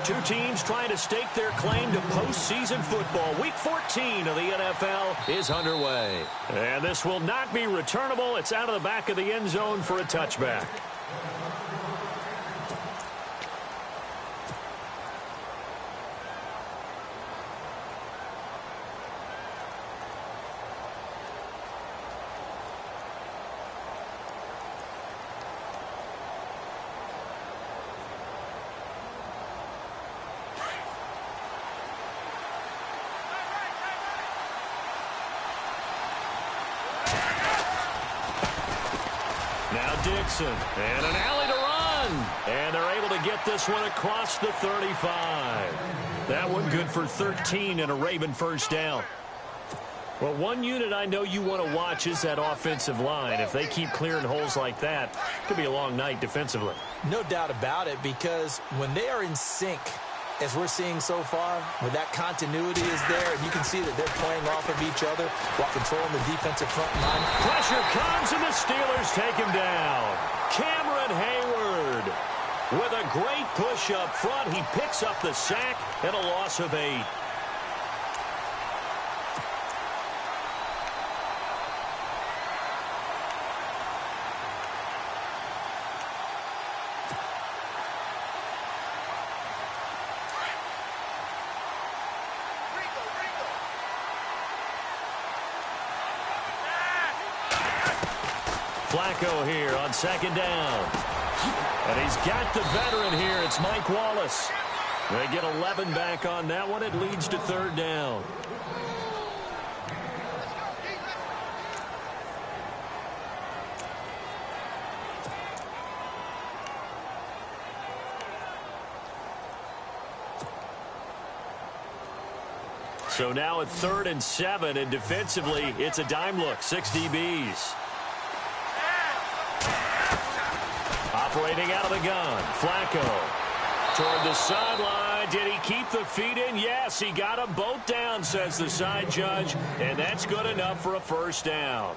Two teams trying to stake their claim to postseason football. Week 14 of the NFL is underway. And this will not be returnable. It's out of the back of the end zone for a touchback. Dixon, and an alley to run. And they're able to get this one across the 35. That one good for 13 and a Raven first down. Well, one unit I know you want to watch is that offensive line. If they keep clearing holes like that, it could be a long night defensively. No doubt about it, because when they are in sync, as we're seeing so far, where that continuity is there, and you can see that they're playing off of each other while controlling the defensive front line. Pressure comes, and the Steelers take him down. Cameron Hayward with a great push up front. He picks up the sack and a loss of 8. Flacco here on second down. And he's got the veteran here. It's Mike Wallace. They get 11 back on that one. It leads to third down. So now at 3rd and 7, and defensively, it's a dime look. 6 DBs. Operating out of the gun, Flacco toward the sideline. Did he keep the feet in? Yes, he got them both down, says the side judge, and that's good enough for a first down.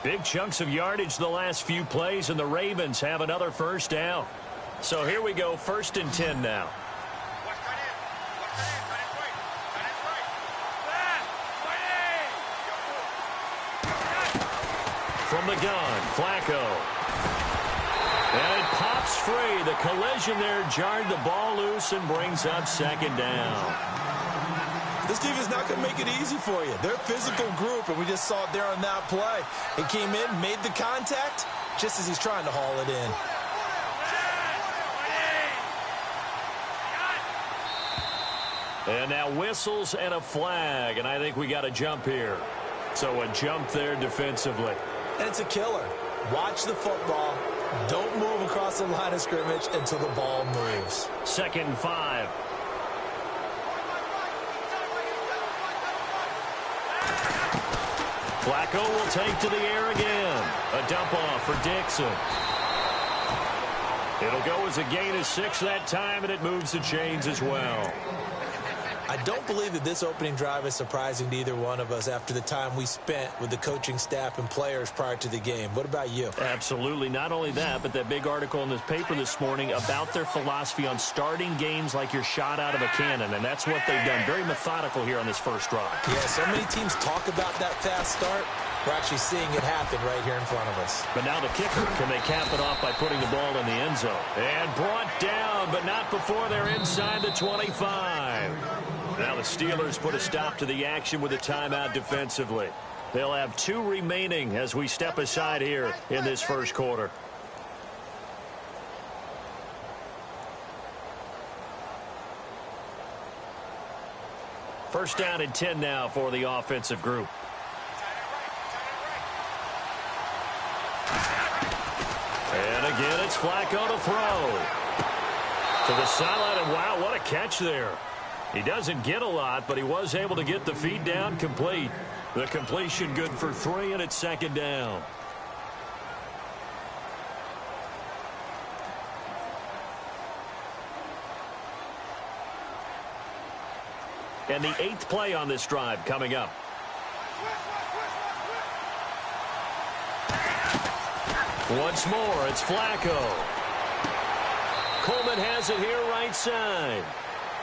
Big chunks of yardage the last few plays, and the Ravens have another first down. So here we go, 1st and 10 now. From the gun, Flacco. And it pops free. The collision there jarred the ball loose and brings up second down. This team is not going to make it easy for you. They're a physical group, and we just saw it there on that play. He came in, made the contact, just as he's trying to haul it in. And now whistles and a flag, and I think we got a jump here. So a jump there defensively. And it's a killer. Watch the football. Don't move across the line of scrimmage until the ball moves. 2nd and 5. Flacco will take to the air again. A dump off for Dixon. It'll go as a gain of 6 that time, and it moves the chains as well. I don't believe that this opening drive is surprising to either one of us after the time we spent with the coaching staff and players prior to the game. What about you? Absolutely. Not only that, but that big article in this paper this morning about their philosophy on starting games like you're shot out of a cannon, and that's what they've done. Very methodical here on this first drive. Yeah, so many teams talk about that fast start. We're actually seeing it happen right here in front of us. But now the kicker, can they cap it off by putting the ball in the end zone? And brought down, but not before they're inside the 25. Now the Steelers put a stop to the action with a timeout defensively. They'll have 2 remaining as we step aside here in this first quarter. First down and 10 now for the offensive group. And again, it's Flacco to throw. To the sideline, and wow, what a catch there. He doesn't get a lot, but he was able to get the feed down complete. The completion good for 3, and it's 2nd down. And the 8th play on this drive coming up. Once more, it's Flacco. Coleman has it here right side.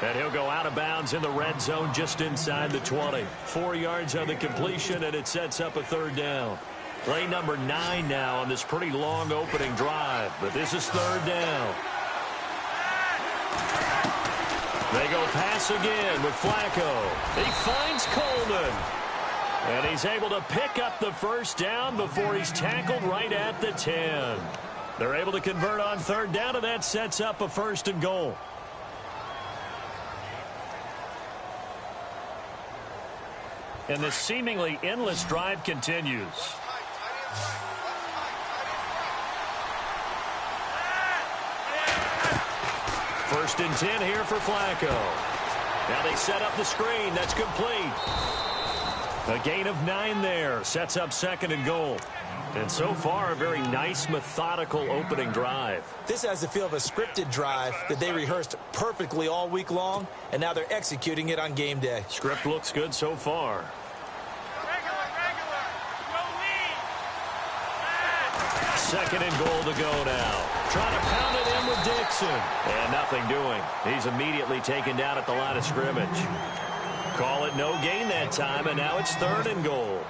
And he'll go out of bounds in the red zone just inside the 20. 4 yards on the completion, and it sets up a third down. Play number 9 now on this pretty long opening drive, but this is third down. They go pass again with Flacco. He finds Coleman. And he's able to pick up the first down before he's tackled right at the 10. They're able to convert on third down, and that sets up a 1st and goal. And this seemingly endless drive continues. First and 10 here for Flacco. Now they set up the screen. That's complete. A gain of 9 there. Sets up 2nd and goal. And so far, a very nice, methodical opening drive. This has the feel of a scripted drive that they rehearsed perfectly all week long, and now they're executing it on game day. Script looks good so far. Second and goal to go now. Trying to pound it in with Dixon. And nothing doing. He's immediately taken down at the line of scrimmage. Call it no gain that time, and now it's 3rd and goal.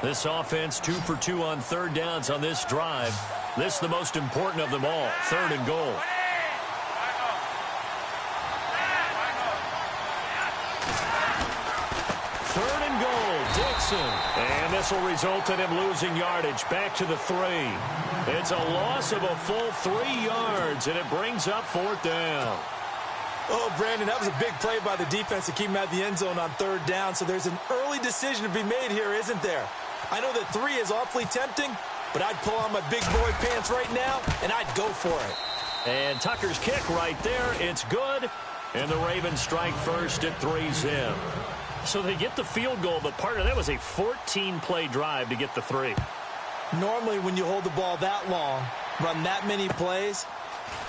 This offense 2 for 2 on third downs on this drive. This the most important of them all. 3rd and goal. Third and goal, Dixon. And this will result in him losing yardage back to the 3. It's a loss of a full 3 yards, and it brings up 4th down. Oh, Brandon, that was a big play by the defense to keep him out of the end zone on third down, so there's an early decision to be made here, isn't there? I know that 3 is awfully tempting, but I'd pull on my big boy pants right now, and I'd go for it. And Tucker's kick right there. It's good. And the Ravens strike first at 3-zip. So they get the field goal, but part of that was a 14-play drive to get the 3. Normally, when you hold the ball that long, run that many plays,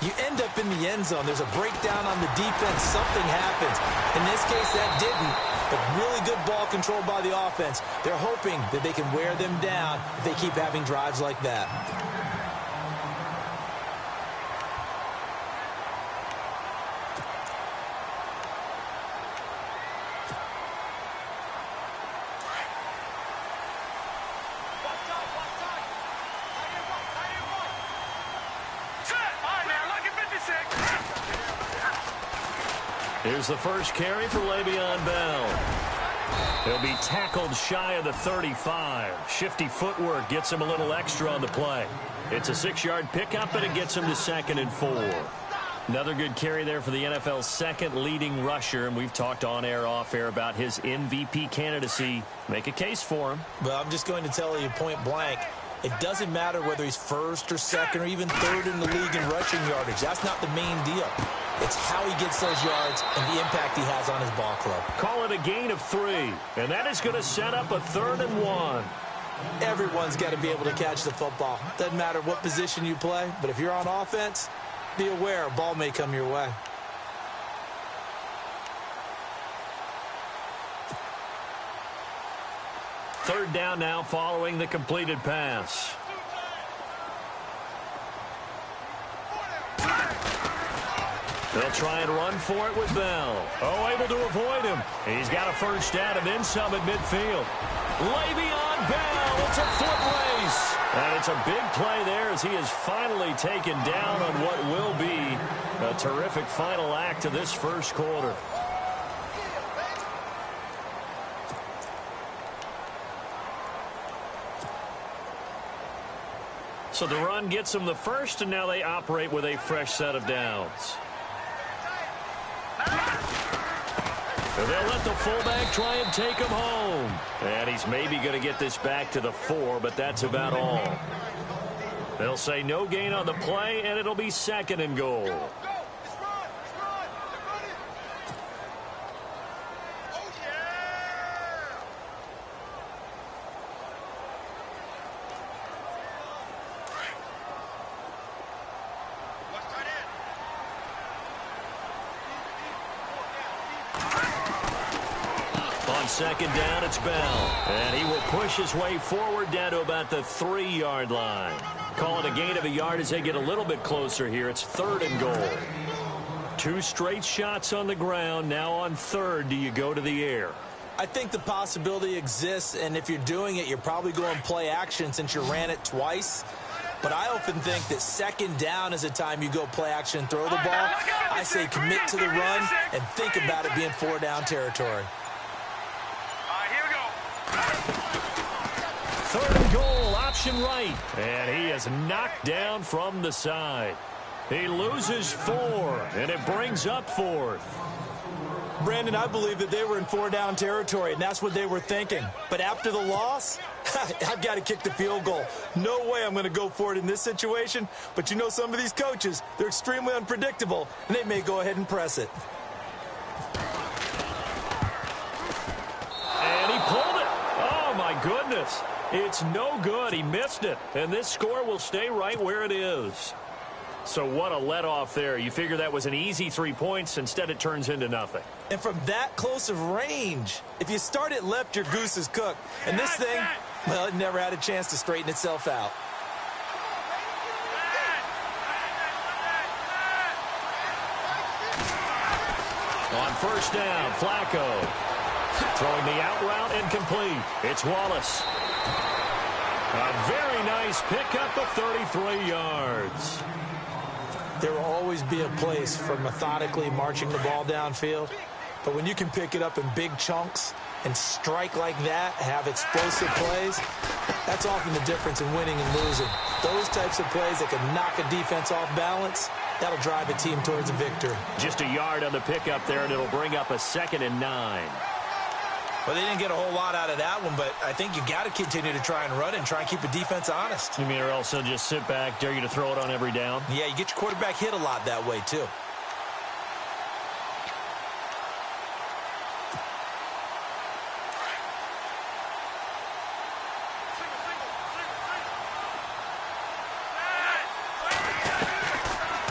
you end up in the end zone. There's a breakdown on the defense. Something happens. In this case, that didn't. But really good ball control by the offense. They're hoping that they can wear them down if they keep having drives like that. Here's the first carry for Le'Veon Bell. He'll be tackled shy of the 35. Shifty footwork gets him a little extra on the play. It's a 6-yard pickup, and it gets him to 2nd and 4. Another good carry there for the NFL's 2nd leading rusher, and we've talked on air, off air about his MVP candidacy. Make a case for him. Well, I'm just going to tell you point blank, it doesn't matter whether he's 1st or 2nd or even 3rd in the league in rushing yardage. That's not the main deal. It's how he gets those yards and the impact he has on his ball club. Call it a gain of 3, and that is going to set up a 3rd and 1. Everyone's got to be able to catch the football. Doesn't matter what position you play, but if you're on offense, be aware a ball may come your way. Third down now following the completed pass. They'll try and run for it with Bell. Oh, able to avoid him. He's got a first down and then some at midfield. Le'Veon Bell, it's a foot race. And it's a big play there as he is finally taken down on what will be a terrific final act of this first quarter. So the run gets them the first, and now they operate with a fresh set of downs. And they'll let the fullback try and take him home. And he's maybe going to get this back to the 4, but that's about all. They'll say no gain on the play, and it'll be 2nd and goal. On 2nd down, it's Bell. And he will push his way forward down to about the 3-yard line. Call it a gain of a yard as they get a little bit closer here. It's 3rd and goal. 2 straight shots on the ground. Now on 3rd, do you go to the air? I think the possibility exists, and if you're doing it, you're probably going play action since you ran it twice. But I often think that 2nd down is a time you go play action and throw the ball. I say commit to the run and think about it being 4-down territory. 3rd and goal, option right. And he is knocked down from the side. He loses 4, and it brings up 4th. Brandon, I believe that they were in 4-down territory, and that's what they were thinking. But after the loss, I've got to kick the field goal. No way I'm going to go for it in this situation. But you know some of these coaches, they're extremely unpredictable, and they may go ahead and press it. And he pulled it. Oh, my goodness. It's no good. He missed it. And this score will stay right where it is. So what a let-off there. You figure that was an easy 3 points. Instead, it turns into nothing. And from that close of range, if you start it left, your goose is cooked. And this thing, well, it never had a chance to straighten itself out. On 1st down, Flacco. Throwing the out route incomplete. It's Wallace. A very nice pickup of 33 yards. There will always be a place for methodically marching the ball downfield. But when you can pick it up in big chunks and strike like that, have explosive plays, that's often the difference in winning and losing. Those types of plays that can knock a defense off balance, that'll drive a team towards a victory. Just a yard on the pickup there, and it'll bring up a 2nd and 9. Well, they didn't get a whole lot out of that one, but I think you got to continue to try and run and try and keep a defense honest. You mean or else they'll just sit back, dare you to throw it on every down? Yeah, you get your quarterback hit a lot that way, too.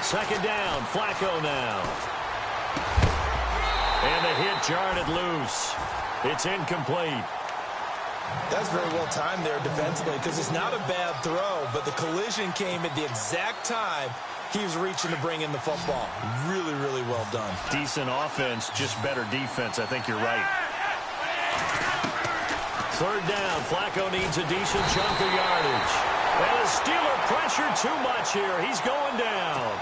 Second down, Flacco now. And the hit jarred it loose. It's incomplete. That's very well timed there defensively because it's not a bad throw, but the collision came at the exact time he was reaching to bring in the football. Really, really well done. Decent offense, just better defense. I think you're right. 3rd down, Flacco needs a decent chunk of yardage. And the Steeler pressure too much here. He's going down.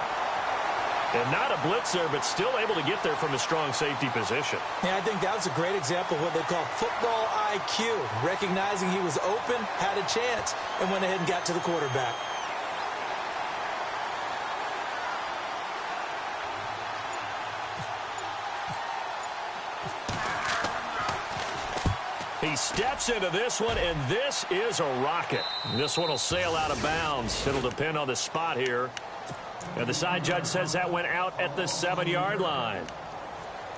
And not a blitzer, but still able to get there from a strong safety position. Yeah, I think that was a great example of what they call football IQ. Recognizing he was open, had a chance, and went ahead and got to the quarterback. He steps into this one, and this is a rocket. This one will sail out of bounds. It'll depend on the spot here. And the side judge says that went out at the 7-yard line.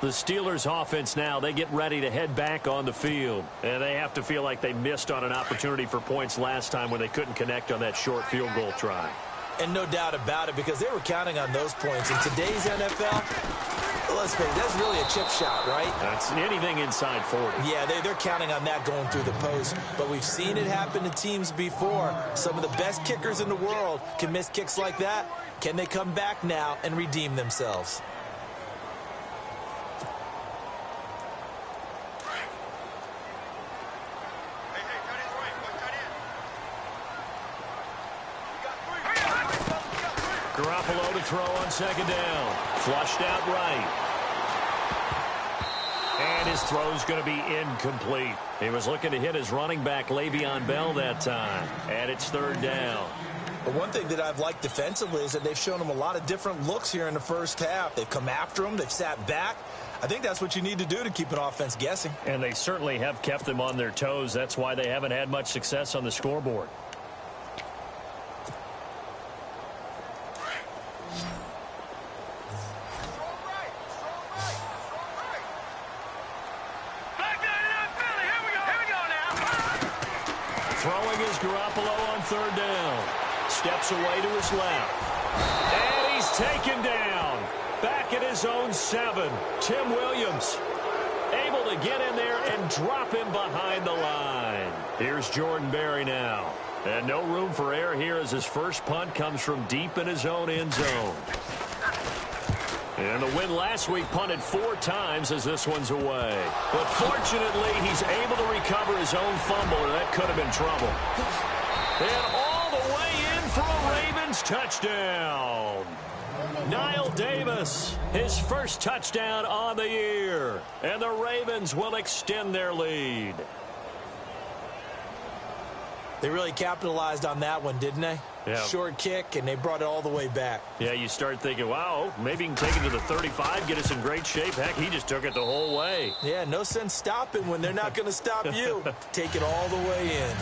The Steelers offense now, they get ready to head back on the field. And they have to feel like they missed on an opportunity for points last time when they couldn't connect on that short field goal try. And no doubt about it, because they were counting on those points. In today's NFL, let's face it, that's really a chip shot, right? That's anything inside 40. Yeah, they're counting on that going through the post. But we've seen it happen to teams before. Some of the best kickers in the world can miss kicks like that. Can they come back now and redeem themselves? Garoppolo to throw on 2nd down. Flushed out right. And his throw's going to be incomplete. He was looking to hit his running back, Le'Veon Bell, that time. And it's 3rd down. But one thing that I've liked defensively is that they've shown him a lot of different looks here in the first half. They've come after him. They've sat back. I think that's what you need to do to keep an offense guessing. And they certainly have kept them on their toes. That's why they haven't had much success on the scoreboard. Throwing is Garoppolo on 3rd down. Steps away to his left. And he's taken down. Back at his own 7. Tim Williams able to get in there and drop him behind the line. Here's Jordan Berry now. And no room for error here as his first punt comes from deep in his own end zone. And the win last week punted 4 times as this one's away. But fortunately, he's able to recover his own fumble, or that could have been trouble. And all the way in for a Ravens touchdown. Niall Davis, his first touchdown on the year. And the Ravens will extend their lead. They really capitalized on that one, didn't they? Yeah. Short kick, and they brought it all the way back. Yeah, you start thinking, wow, maybe he can take it to the 35, get us in great shape. Heck, he just took it the whole way. Yeah, no sense stopping when they're not going to stop you. Take it all the way in.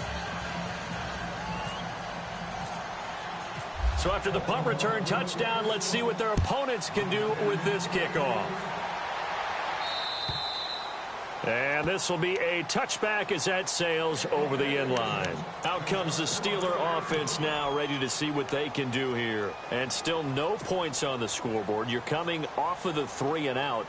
So after the punt return touchdown, let's see what their opponents can do with this kickoff. And this will be a touchback as that sails over the end line. Out comes the Steeler offense now, ready to see what they can do here. And still no points on the scoreboard. You're coming off of the 3 and out.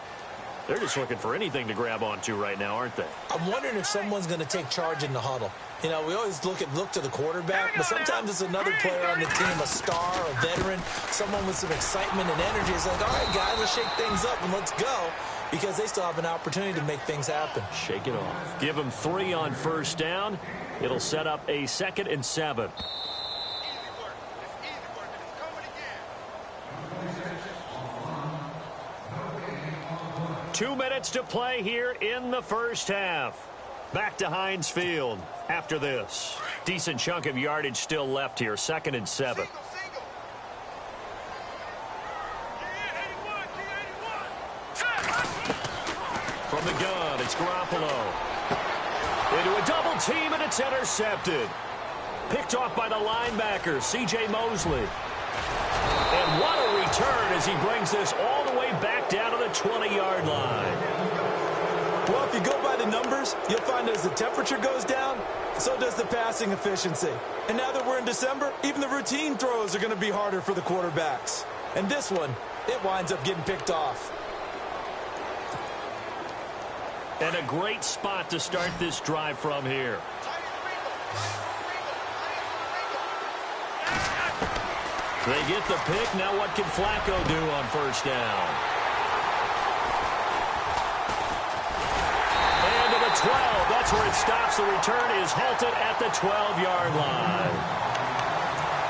They're just looking for anything to grab onto right now, aren't they? I'm wondering if someone's going to take charge in the huddle. You know, we always look to the quarterback, but sometimes it's another player on the team, a star, a veteran, someone with some excitement and energy. It's like, all right, guys, let's shake things up and let's go, because they still have an opportunity to make things happen. Shake it off. Give them 3 on first down. It'll set up a 2nd and 7. 2 minutes to play here in the first half. Back to Heinz Field after this. Decent chunk of yardage still left here. 2nd and 7. From the gun, it's Garoppolo. Into a double team, and it's intercepted. Picked off by the linebacker, C.J. Mosley. And what a return as he brings this all the way back down to the 20-yard line. Well, if you go by the numbers, you'll find as the temperature goes down, so does the passing efficiency. And now that we're in December, even the routine throws are going to be harder for the quarterbacks. And this one, it winds up getting picked off. And a great spot to start this drive from here. They get the pick. Now what can Flacco do on first down? And to the 12. That's where it stops. The return is halted at the 12-yard line.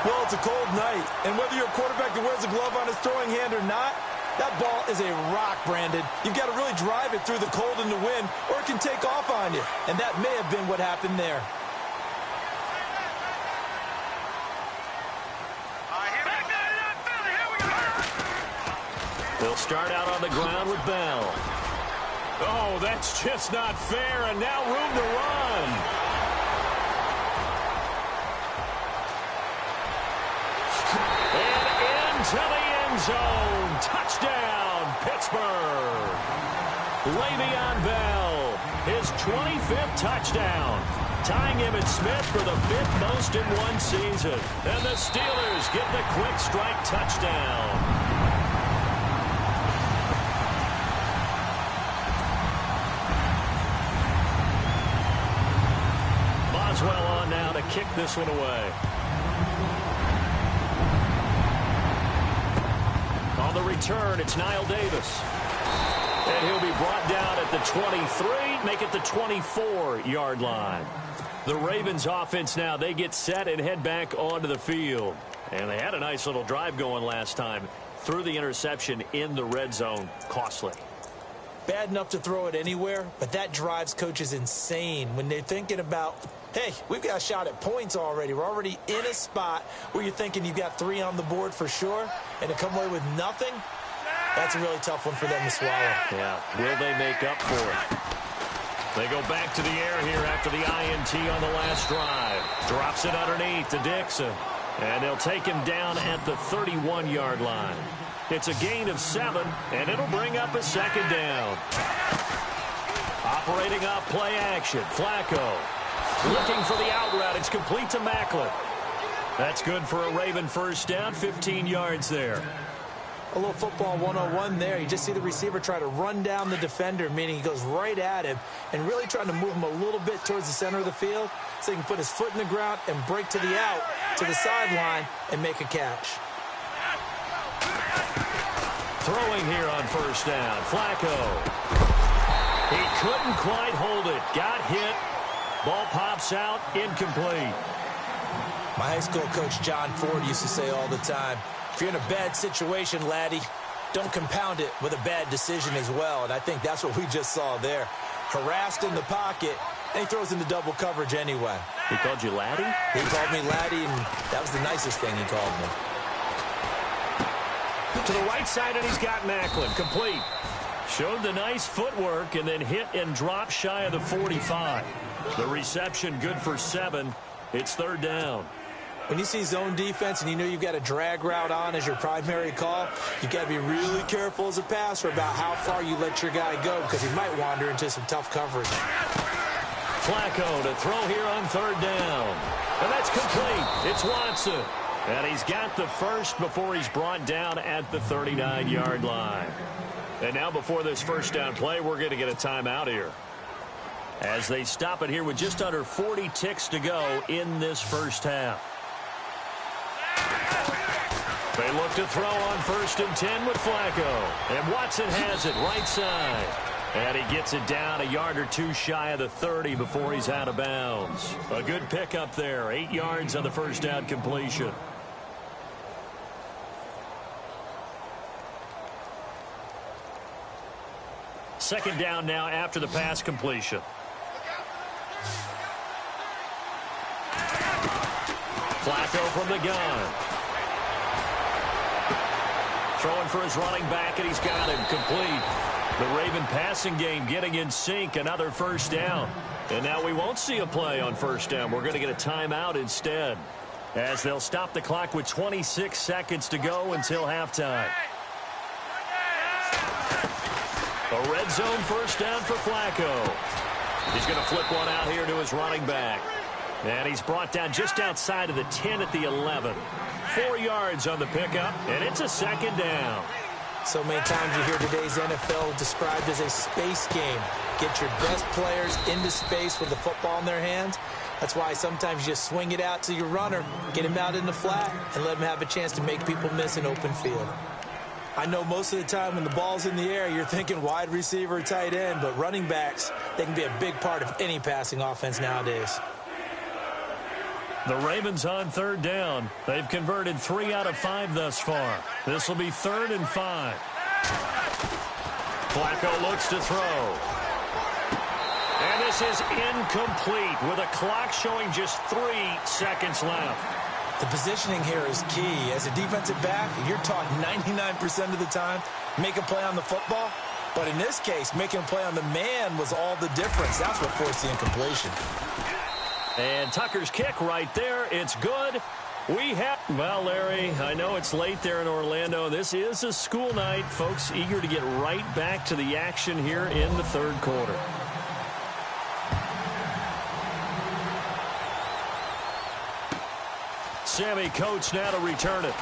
Well, it's a cold night, and whether you're a quarterback that wears a glove on his throwing hand or not, that ball is a rock, Brandon. You've got to really drive it through the cold and the wind, or it can take off on you. And that may have been what happened there. They'll start out on the ground with Bell. Oh, that's just not fair, and now room to run. And into the end zone. Touchdown, Pittsburgh. Le'Veon Bell, his 25th touchdown. Tying him and Smith for the 5th most in one season. And the Steelers get the quick strike touchdown. Boswell on now to kick this one away. On the return, it's Niall Davis. And he'll be brought down at the 23, make it the 24-yard line. The Ravens offense now, they get set and head back onto the field. And they had a nice little drive going last time. Threw the interception in the red zone. Costly. Bad enough to throw it anywhere, but that drives coaches insane when they're thinking about, hey, we've got a shot at points already. We're already in a spot where you're thinking you've got 3 on the board for sure, and to come away with nothing, that's a really tough one for them to swallow. Yeah, will they make up for it? They go back to the air here after the INT on the last drive. Drops it underneath to Dixon. And they'll take him down at the 31-yard line. It's a gain of 7, and it'll bring up a 2nd down. Operating off play action, Flacco. Looking for the out route. It's complete to Macklin. That's good for a Raven first down, 15 yards there. A little football 101 there. You just see the receiver try to run down the defender, meaning he goes right at him and really trying to move him a little bit towards the center of the field so he can put his foot in the ground and break to the out, to the sideline, and make a catch. Throwing here on first down, Flacco. He couldn't quite hold it. Got hit. Ball pops out, incomplete. My high school coach, John Ford, used to say all the time, if you're in a bad situation, laddie, don't compound it with a bad decision as well. And I think that's what we just saw there. Harassed in the pocket, and he throws into double coverage anyway. He called you laddie? He called me laddie, and that was the nicest thing he called me. To the right side, and he's got Macklin. Complete. Showed the nice footwork and then hit and dropped shy of the 45. The reception good for 7. It's third down. When you see zone defense and you know you've got a drag route on as your primary call, you've got to be really careful as a passer about how far you let your guy go because he might wander into some tough coverage. Flacco to throw here on third down. And that's complete. It's Watson. And he's got the first before he's brought down at the 39-yard line. And now before this first down play, we're going to get a timeout here, as they stop it here with just under 40 ticks to go in this first half. They look to throw on 1st and 10 with Flacco. And Watson has it right side. And he gets it down a yard or two shy of the 30 before he's out of bounds. A good pickup there. 8 yards on the first down completion. Second down now after the pass completion. Flacco from the gun. Throwing for his running back, and he's got him complete. The Raven passing game getting in sync. Another first down. And now we won't see a play on first down. We're going to get a timeout instead, as they'll stop the clock with 26 seconds to go until halftime. A red zone first down for Flacco. He's going to flip one out here to his running back. And he's brought down just outside of the 10 at the 11. 4 yards on the pickup, and it's a second down. So many times you hear today's NFL described as a space game. Get your best players into space with the football in their hands. That's why sometimes you just swing it out to your runner, get him out in the flat, and let him have a chance to make people miss an open field. I know most of the time when the ball's in the air, you're thinking wide receiver, tight end, but running backs, they can be a big part of any passing offense nowadays. The Ravens on third down. They've converted 3 out of 5 thus far. This will be 3rd and 5. Flacco looks to throw. And this is incomplete with a clock showing just 3 seconds left. The positioning here is key. As a defensive back, you're taught 99% of the time, make a play on the football. But in this case, making a play on the man was all the difference. That's what forced the incompletion. And Tucker's kick right there. It's good. Well, Larry, I know it's late there in Orlando. This is a school night. Folks eager to get right back to the action here in the third quarter. Sammy Coates now to return it.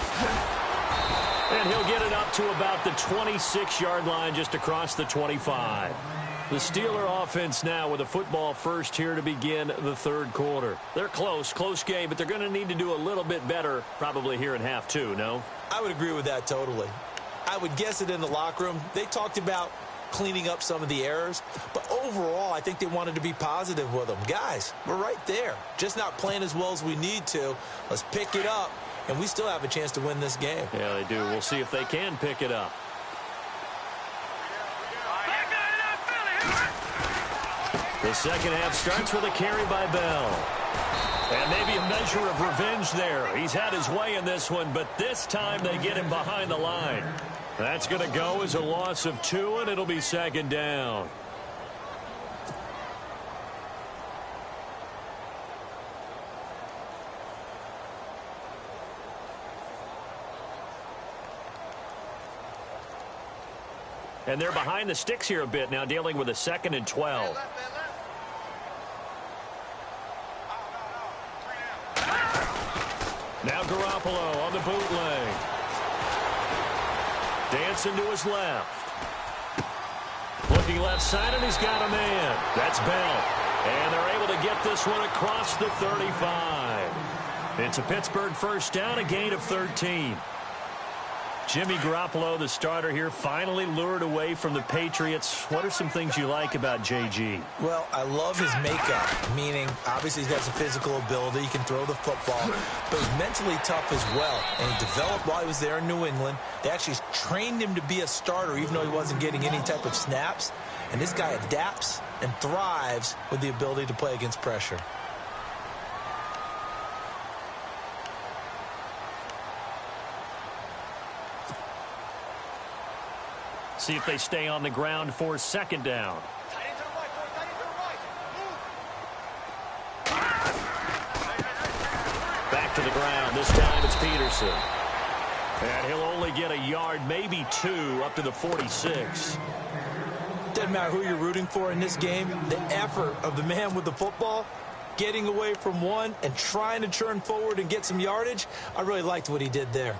And he'll get it up to about the 26-yard line, just across the 25. The Steeler offense now with a football first here to begin the third quarter. They're close game, but they're going to need to do a little bit better probably here in half 2, no? I would agree with that totally. I would guess it in the locker room. They talked about cleaning up some of the errors, but overall, I think they wanted to be positive with them. Guys, we're right there. Just not playing as well as we need to. Let's pick it up, and we still have a chance to win this game. Yeah, they do. We'll see if they can pick it up. The second half starts with a carry by Bell. And maybe a measure of revenge there. He's had his way in this one, but this time they get him behind the line. That's going to go as a loss of 2, and it'll be second down. And they're behind the sticks here a bit now, dealing with a 2nd and 12. Now Garoppolo on the bootleg. Dancing to his left. Looking left side, and he's got a man. That's Bell. And they're able to get this one across the 35. It's a Pittsburgh first down, a gain of 13. Jimmy Garoppolo, the starter here, finally lured away from the Patriots. What are some things you like about JG? Well, I love his makeup, meaning obviously he's got some physical ability. He can throw the football, but he's mentally tough as well. And he developed while he was there in New England. They actually trained him to be a starter, even though he wasn't getting any type of snaps. And this guy adapts and thrives with the ability to play against pressure. See if they stay on the ground for second down. Back to the ground. This time it's Peterson. And he'll only get a yard, maybe two, up to the 46. Doesn't matter who you're rooting for in this game. The effort of the man with the football, getting away from one and trying to turn forward and get some yardage, I really liked what he did there.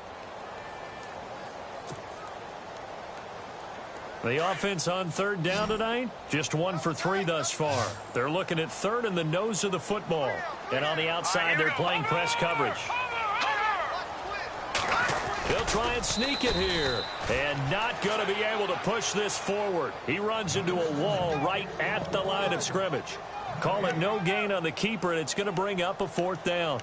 The offense on third down tonight, just 1 for 3 thus far. They're looking at third in the nose of the football. And on the outside, they're playing press coverage. They'll try and sneak it here. And not going to be able to push this forward. He runs into a wall right at the line of scrimmage. Call it no gain on the keeper, and it's going to bring up a fourth down.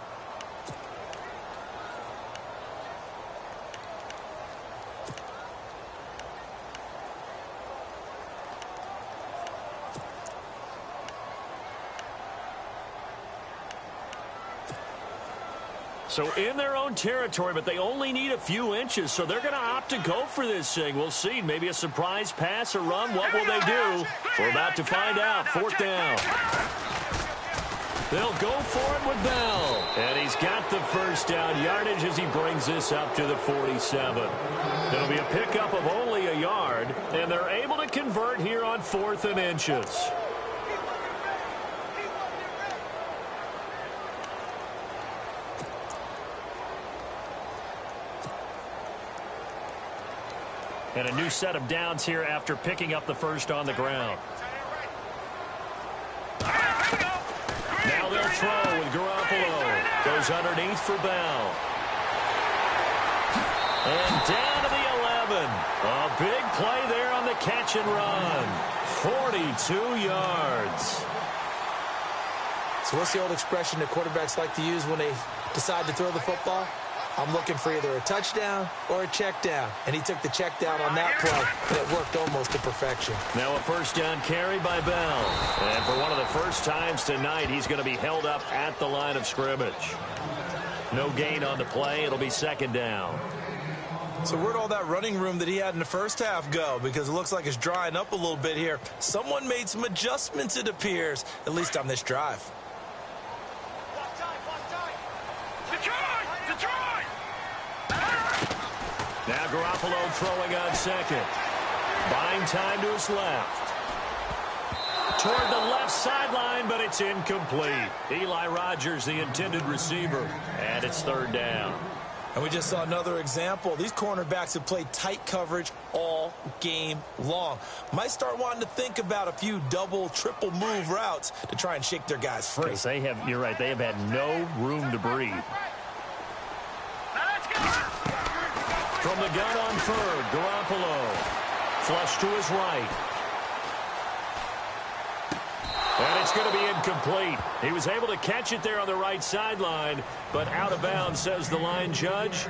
So in their own territory, but they only need a few inches, so they're going to opt to go for this thing. We'll see. Maybe a surprise pass or run. What will they do? We're about to find out. Fourth down. They'll go for it with Bell. And he's got the first down yardage as he brings this up to the 47. It'll be a pickup of only a yard, and they're able to convert here on 4th and inches. And a new set of downs here after picking up the first on the ground. Now they'll throw with Garoppolo. Goes underneath for Bell. And down to the 11. A big play there on the catch and run. 42 yards. So what's the old expression that quarterbacks like to use when they decide to throw the football? I'm looking for either a touchdown or a check down. And he took the check down on that play, and it worked almost to perfection. Now a first down carry by Bell. And for one of the first times tonight, he's going to be held up at the line of scrimmage. No gain on the play. It'll be second down. So where'd all that running room that he had in the first half go? Because it looks like it's drying up a little bit here. Someone made some adjustments, it appears, at least on this drive. Now Garoppolo throwing on second. Buying time to his left. Toward the left sideline, but it's incomplete. Eli Rogers, the intended receiver, and it's third down. And we just saw another example. These cornerbacks have played tight coverage all game long. Might start wanting to think about a few double, triple move routes to try and shake their guys free. Because they have, you're right, they have had no room to breathe. From the gun on third, Garoppolo. Flush to his right. And it's going to be incomplete. He was able to catch it there on the right sideline, but out of bounds, says the line judge.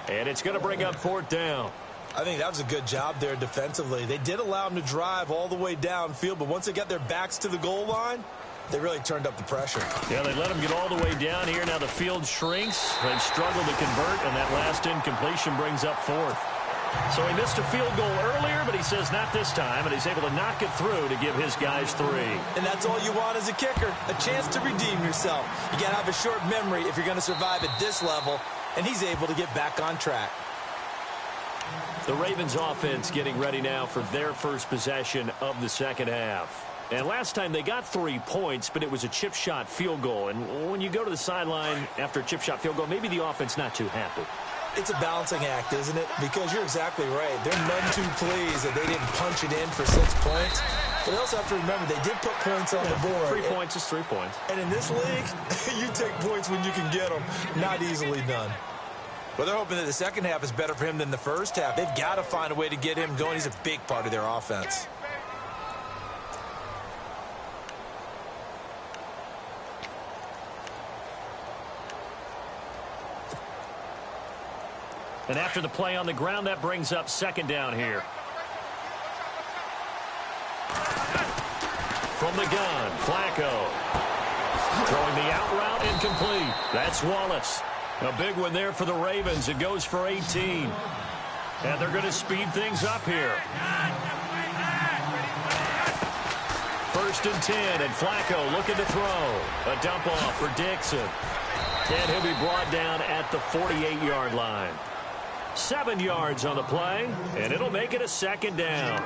And it's going to bring up fourth down. I think that was a good job there defensively. They did allow him to drive all the way downfield, but once they got their backs to the goal line, they really turned up the pressure. Yeah, they let him get all the way down here. Now the field shrinks. They've struggled to convert, and that last incompletion brings up fourth. So he missed a field goal earlier, but he says not this time, and he's able to knock it through to give his guys 3. And that's all you want as a kicker, a chance to redeem yourself. You got to have a short memory if you're going to survive at this level, and he's able to get back on track. The Ravens offense getting ready now for their first possession of the second half. And last time they got 3 points, but it was a chip shot field goal. And when you go to the sideline after a chip shot field goal, maybe the offense not too happy. It's a balancing act, isn't it? Because you're exactly right. They're none too pleased that they didn't punch it in for 6 points. But they also have to remember they did put points on the board. 3 points is 3 points. And in this league, you take points when you can get them. Not easily done. Well, they're hoping that the second half is better for him than the first half. They've got to find a way to get him going. He's a big part of their offense. And after the play on the ground, that brings up second down here. From the gun, Flacco. Throwing the out route, incomplete. That's Wallace. A big one there for the Ravens. It goes for 18. And they're going to speed things up here. 1st and 10, and Flacco looking to throw. A dump off for Dixon. And he'll be brought down at the 48-yard line. 7 yards on the play, and it'll make it a second down.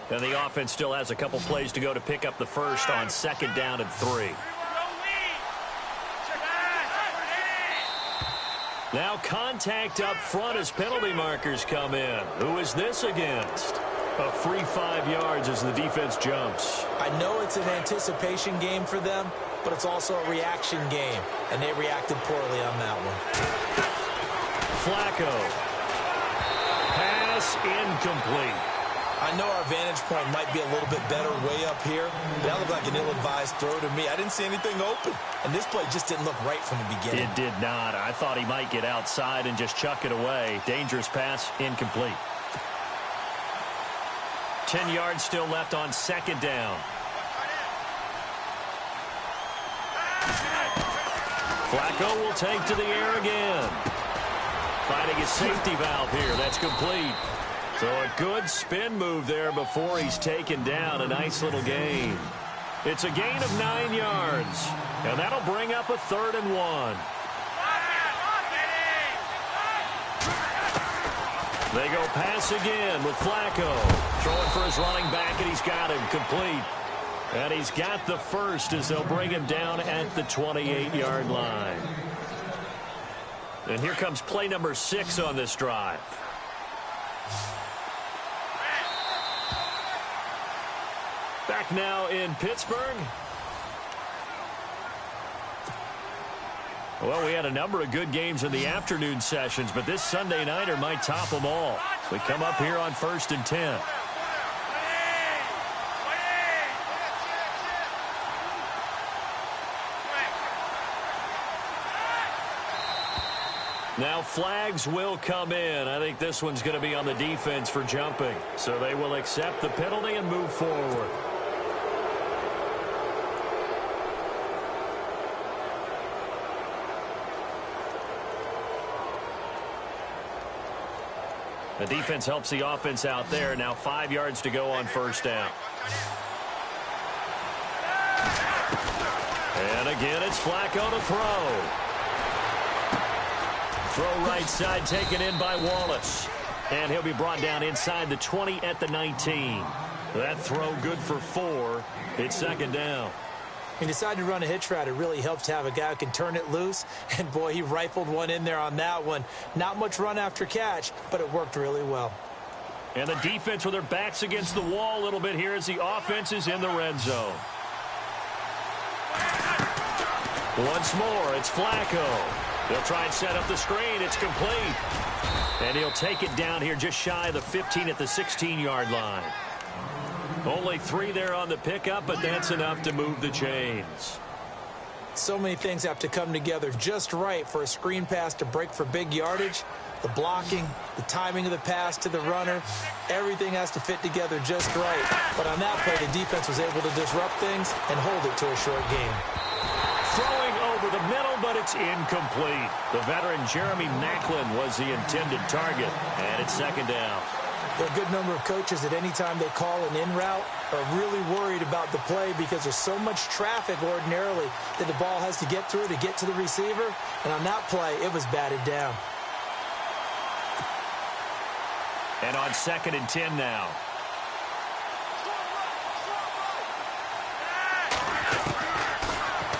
And the offense still has a couple plays to go to pick up the first on 2nd down and 3. Now contact up front as penalty markers come in. Who is this against? A free 5 yards as the defense jumps. I know it's an anticipation game for them, but it's also a reaction game, and they reacted poorly on that one. Flacco. Pass incomplete. I know our vantage point might be a little bit better way up here, but that looked like an ill-advised throw to me. I didn't see anything open, and this play just didn't look right from the beginning. It did not. I thought he might get outside and just chuck it away. Dangerous pass, incomplete. 10 yards still left on 2nd down. Flacco will take to the air again. Finding his safety valve here. That's complete. So a good spin move there before he's taken down. A nice little gain. It's a gain of 9 yards. And that'll bring up a 3rd and 1. They go pass again with Flacco. Throwing for his running back, and he's got him complete. And he's got the first as they'll bring him down at the 28-yard line. And here comes play number 6 on this drive. Back now in Pittsburgh. Well, we had a number of good games in the afternoon sessions, but this Sunday nighter might top them all. We come up here on 1st and 10. Now flags will come in. I think this one's going to be on the defense for jumping. So they will accept the penalty and move forward. The defense helps the offense out there. Now 5 yards to go on 1st down. And again, it's Flacco to throw. Throw right side taken in by Wallace. And he'll be brought down inside the 20 at the 19. That throw good for 4. It's 2nd down. He decided to run a hitch route. It really helps to have a guy who can turn it loose. And, boy, he rifled one in there on that one. Not much run after catch, but it worked really well. And the defense with their backs against the wall a little bit here as the offense is in the red zone. Once more, it's Flacco. They'll try and set up the screen. It's complete. And he'll take it down here just shy of the 15 at the 16-yard line. Only 3 there on the pickup, but that's enough to move the chains. So many things have to come together just right for a screen pass to break for big yardage. The blocking, the timing of the pass to the runner, everything has to fit together just right. But on that play, the defense was able to disrupt things and hold it to a short game. Throwing over the middle, but it's incomplete. The veteran Jeremy Maclin was the intended target, and it's 2nd down. There are a good number of coaches that any time they call an in route are really worried about the play because there's so much traffic ordinarily that the ball has to get through to get to the receiver. And on that play, it was batted down. And on 2nd and 10 now.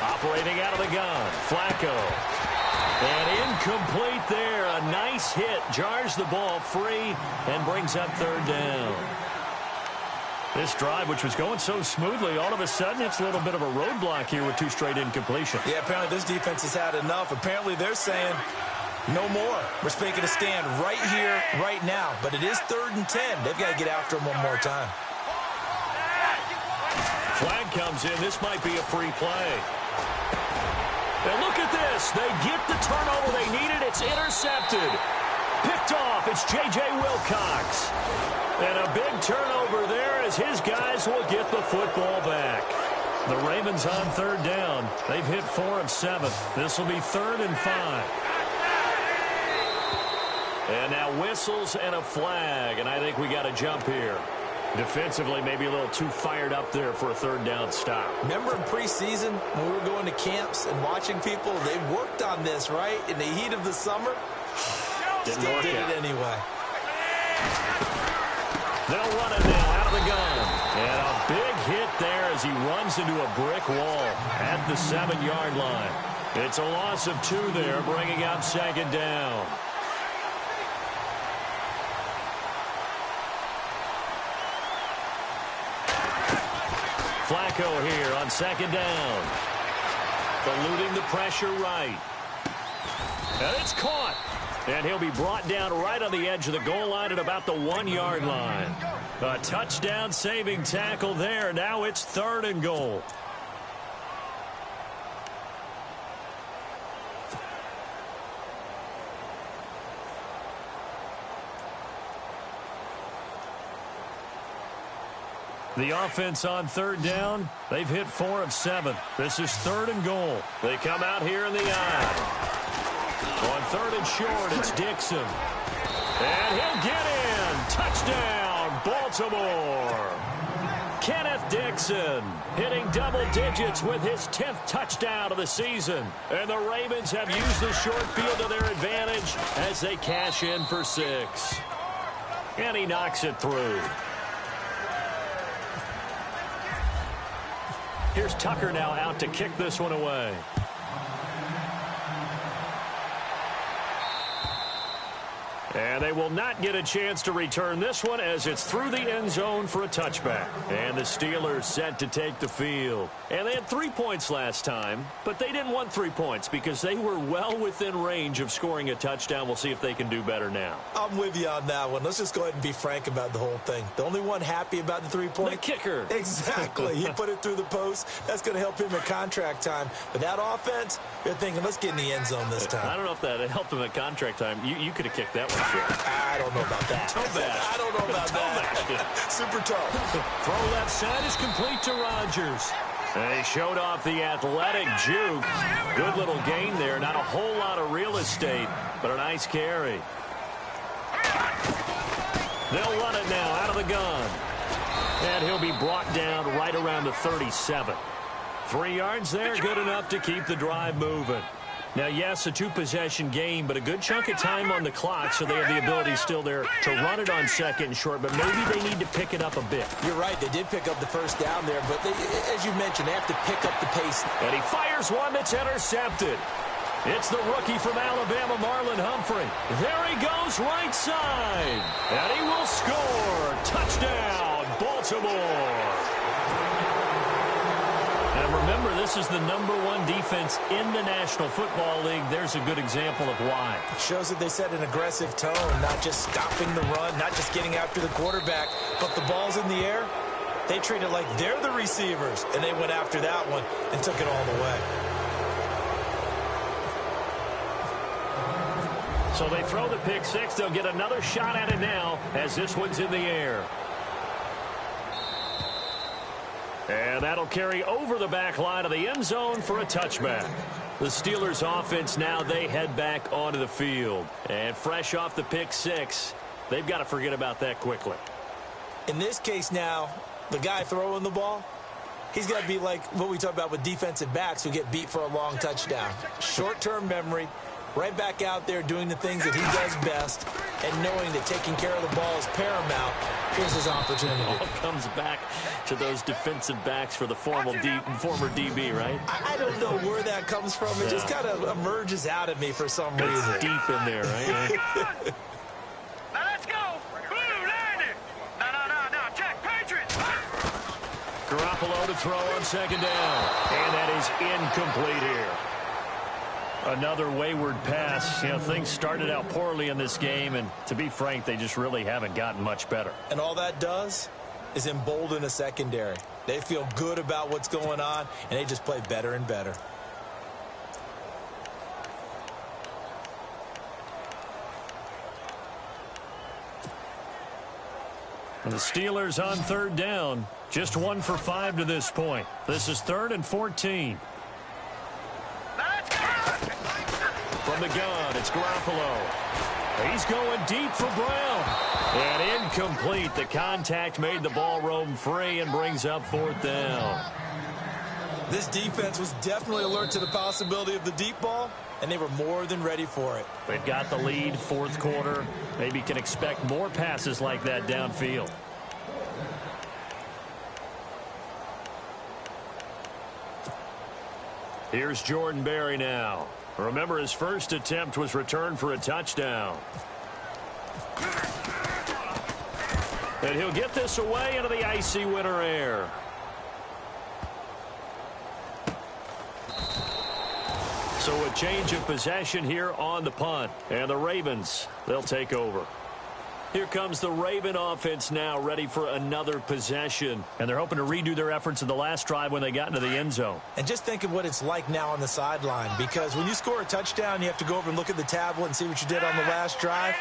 Operating out of the gun, Flacco. And incomplete there. A nice hit. Jars the ball free and brings up 3rd down. This drive, which was going so smoothly, all of a sudden it's a little bit of a roadblock here with 2 straight incompletions. Yeah, apparently this defense has had enough. Apparently they're saying no more. We're making a stand right here, right now. But it is 3rd and 10. They've got to get after him one more time. Flag comes in. This might be a free play. And look at this. They get the turnover they needed. It's intercepted. Picked off. It's J.J. Wilcox. And a big turnover there as his guys will get the football back. The Ravens on 3rd down. They've hit 4 of 7. This will be 3rd and 5. And now whistles and a flag. And I think we got a jump here. Defensively, maybe a little too fired up there for a 3rd down stop. Remember in preseason when we were going to camps and watching people, they worked on this, right? In the heat of the summer. Did it anyway. They'll run it now out of the gun. And a big hit there as he runs into a brick wall at the 7-yard line. It's a loss of 2 there, bringing up 2nd down. Flacco here on 2nd down. Eluding the pressure right. And it's caught. And he'll be brought down right on the edge of the goal line at about the 1-yard line. A touchdown saving tackle there. Now it's 3rd and goal. The offense on 3rd down. They've hit 4 of 7. This is 3rd and goal. They come out here in the eye. On 3rd and short, it's Dixon. And he'll get in. Touchdown, Baltimore. Kenneth Dixon hitting double digits with his 10th touchdown of the season. And the Ravens have used the short field to their advantage as they cash in for 6. And he knocks it through. Here's Tucker now out to kick this one away. And they will not get a chance to return this one as it's through the end zone for a touchback. And the Steelers set to take the field. And they had 3 points last time, but they didn't want 3 points because they were well within range of scoring a touchdown. We'll see if they can do better now. I'm with you on that one. Let's just go ahead and be frank about the whole thing. The only one happy about the 3-point. The kicker. Exactly. He put it through the post. That's going to help him at contract time. But that offense, they're thinking, let's get in the end zone this time. I don't know if that helped him at contract time. You could have kicked that one. I don't know about that. I don't know about that. Super tough. Throw left side is complete to Rodgers. And he showed off the athletic juke. Good little gain there. Not a whole lot of real estate, but a nice carry. They'll run it now out of the gun. And he'll be brought down right around the 37. 3 yards there, good enough to keep the drive moving. Now, yes, a 2-possession game, but a good chunk of time on the clock, so they have the ability still there to run it on 2nd and short, but maybe they need to pick it up a bit. You're right. They did pick up the 1st down there, but they, as you mentioned, they have to pick up the pace. And he fires one that's intercepted. It's the rookie from Alabama, Marlon Humphrey. There he goes, right side. And he will score. Touchdown, Baltimore. And remember, this is the #1 defense in the National Football League. There's a good example of why. It shows that they set an aggressive tone, not just stopping the run, not just getting after the quarterback, but the ball's in the air. They treat it like they're the receivers, and they went after that one and took it all the way. So they throw the pick 6. They'll get another shot at it now as this one's in the air. And that'll carry over the back line of the end zone for a touchback. The Steelers offense now, they head back onto the field. And fresh off the pick 6, they've got to forget about that quickly. In this case now, the guy throwing the ball, he's got to be like what we talk about with defensive backs who get beat for a long touchdown. Short-term memory, right back out there doing the things that he does best and knowing that taking care of the ball is paramount. Here's his opportunity. It all comes back to those defensive backs for the former DB, right? I don't know where that comes from. It just kind of emerges out of me for some reason. It's deep in there, right? Now let's go. Blue landed. No. Check. Patriots. Garoppolo to throw on second down. And that is incomplete here. Another wayward pass. You know, things started out poorly in this game, and to be frank, they just really haven't gotten much better. And all that does is embolden a secondary. They feel good about what's going on, and they just play better and better. And the Steelers on third down. Just 1 for 5 to this point. This is 3rd and 14. From the gun, it's Garoppolo. He's going deep for Brown. And incomplete. The contact made the ball roam free and brings up 4th down. This defense was definitely alert to the possibility of the deep ball, and they were more than ready for it. They've got the lead, 4th quarter. Maybe can expect more passes like that downfield. Here's Jordan Berry now. Remember, his first attempt was returned for a touchdown. And he'll get this away into the icy winter air. So a change of possession here on the punt. And the Ravens, they'll take over. Here comes the Raven offense now, ready for another possession. And they're hoping to redo their efforts in the last drive when they got into the end zone. And just think of what it's like now on the sideline, because when you score a touchdown, you have to go over and look at the tablet and see what you did on the last drive.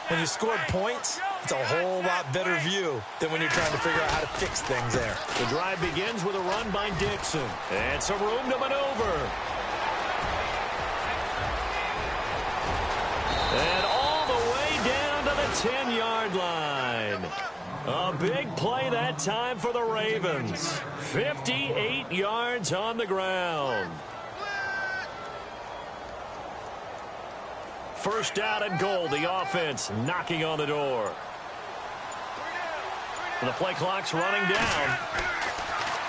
When you scored points, it's a whole lot better view than when you're trying to figure out how to fix things there. The drive begins with a run by Dixon. And some room to maneuver. And all the way down to the 10-yard line. A big play that time for the Ravens. 58 yards on the ground. First down and goal. The offense knocking on the door. The play clock's running down.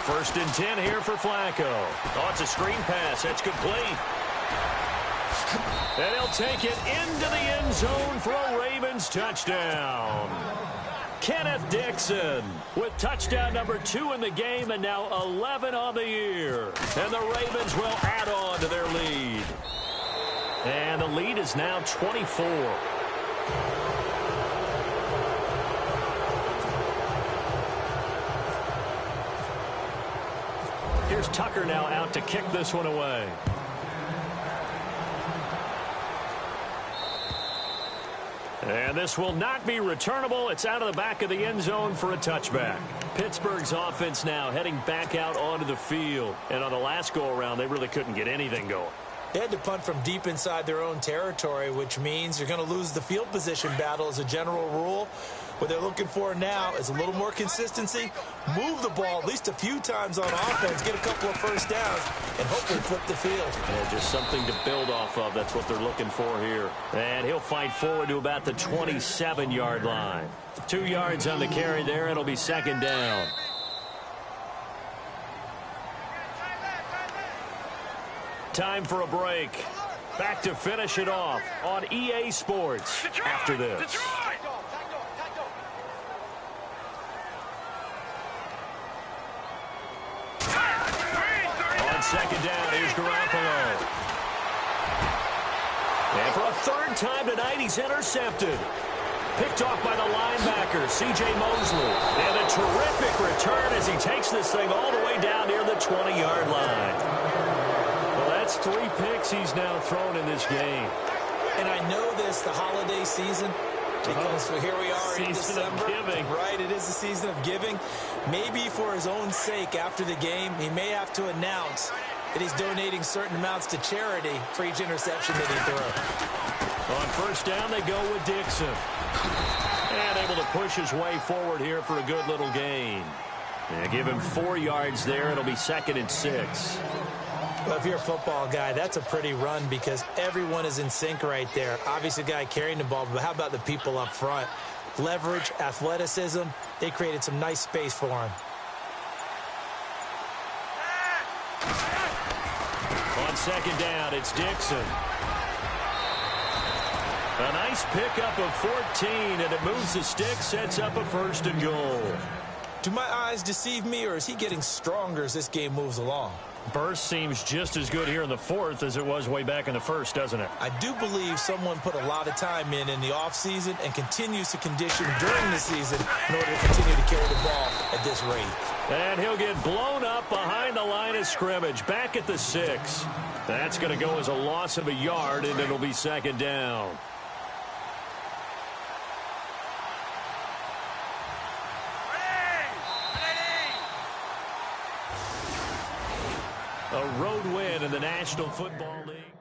1st and 10 here for Flacco. Oh, it's a screen pass. That's complete. And he'll take it into the end zone for a Ravens touchdown. Kenneth Dixon with touchdown number 2 in the game and now 11 on the year. And the Ravens will add on to their lead. And the lead is now 24. Here's Tucker now out to kick this one away. And this will not be returnable. It's out of the back of the end zone for a touchback. Pittsburgh's offense now heading back out onto the field. And on the last go-around, they really couldn't get anything going. They had to punt from deep inside their own territory, which means you're going to lose the field position battle as a general rule. What they're looking for now is a little more consistency, move the ball at least a few times on offense, get a couple of first downs, and hopefully flip the field. Yeah, just something to build off of. That's what they're looking for here. And he'll fight forward to about the 27-yard line. 2 yards on the carry there. It'll be 2nd down. Time for a break. Back to finish it off on EA Sports after this. On 2nd down, here's Garoppolo. And for a 3rd time tonight, he's intercepted. Picked off by the linebacker, C.J. Mosley. And a terrific return as he takes this thing all the way down near the 20-yard line. That's 3 picks he's now thrown in this game. And I know this, the holiday season, because here we are in December. Season of giving. Right, it is the season of giving. Maybe for his own sake after the game, he may have to announce that he's donating certain amounts to charity for each interception that he throws. On 1st down, they go with Dixon. And able to push his way forward here for a good little gain. And give him 4 yards there. It'll be 2nd and 6. Well, if you're a football guy, that's a pretty run because everyone is in sync right there. Obviously, the guy carrying the ball, but how about the people up front? Leverage, athleticism, they created some nice space for him. On second down, it's Dixon. A nice pickup of 14, and it moves the stick, sets up a 1st and goal. Do my eyes deceive me, or is he getting stronger as this game moves along? Burst seems just as good here in the 4th as it was way back in the 1st, doesn't it? I do believe someone put a lot of time in the offseason and continues to condition during the season in order to continue to carry the ball at this rate. And he'll get blown up behind the line of scrimmage, back at the 6. That's going to go as a loss of a yard, and it'll be 2nd down. A road win in the National Football League.